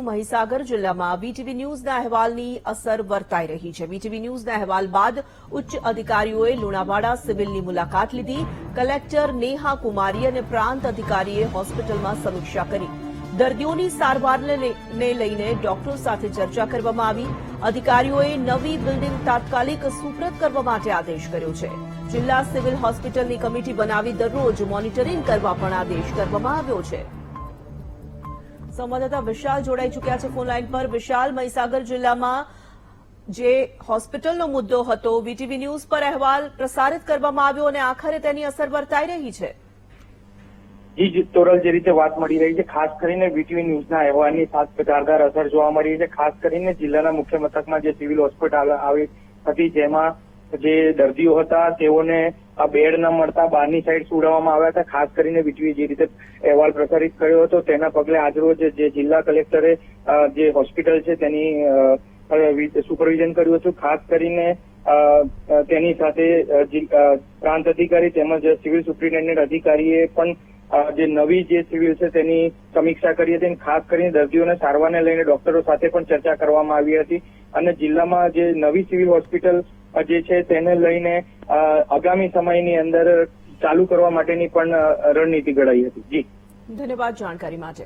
મહીસાગર જિલ્લામાં વીટીવી ન્યૂઝના અહેવાલની અસર વર્તાઈ રહી છે। વીટીવી ન્યૂઝના અહેવાલ બાદ ઉચ્ચ અધિકારીઓએ લુણાવાડા સિવિલની મુલાકાત લીધી। કલેક્ટર નેહા કુમારી અને પ્રાંત અધિકારીએ હોસ્પિટલમાં સમીક્ષા કરી। દર્દીઓની સારવારને લઈને ડોક્ટરો સાથે ચર્ચા કરવામાં આવી। અધિકારીઓએ નવી બિલ્ડિંગ તાત્કાલિક સુપ્રત કરવા માટે આદેશ કર્યો છે। જિલ્લા સિવિલ હોસ્પિટલની કમિટી બનાવી દરરોજ મોનિટરિંગ કરવા પણ આદેશ કરવામાં આવ્યો છે। સંવાદદાતા વિશાલ જોડાઈ ચૂક્યા છે ફોન લાઈન પર। વિશાલ, મહીસાગર જિલ્લામાં જે હોસ્પિટલનો મુદ્દો હતો, વીટીવી ન્યૂઝ પર અહેવાલ પ્રસારિત કરવામાં આવ્યો અને આખરે તેની અસર વર્તાઈ રહી છે। જી તોરલ, જે રીતે વાત મળી રહી છે, ખાસ કરીને વીટીવી ન્યૂઝના અહેવાલની ધારદાર અસર જોવા મળી રહી છે। ખાસ કરીને જિલ્લાના મુખ્ય મથકમાં જે સિવિલ હોસ્પિટલ આવી હતી, જેમાં જે દર્દીઓ હતા તેઓને આ બેડ ન મળતા બહારની સાઈડ સુવડાવવામાં આવ્યા હતા। ખાસ કરીને વીટીવી જે રીતે અહેવાલ પ્રસારિત કર્યો હતો તેના પગલે આજરોજ જે જિલ્લા કલેક્ટરે જે હોસ્પિટલ છે તેની સુપરવિઝન કર્યું હતું। ખાસ કરીને તેની સાથે પ્રાંત અધિકારી તેમજ સિવિલ સુપ્રિન્ટેન્ડન્ટ અધિકારીએ પણ જે નવી જે સિવિલ છે તેની સમીક્ષા કરી હતી। ખાસ કરીને દર્દીઓને સારવારને લઈને ડોક્ટરો સાથે પણ ચર્ચા કરવામાં આવી હતી અને જિલ્લામાં જે નવી સિવિલ હોસ્પિટલ જે છે તેને લઈને આગામી સમયની અંદર ચાલુ કરવા માટેની પણ રણનીતિ ઘડાઈ હતી। જી, ધન્યવાદ જાણકારી માટે।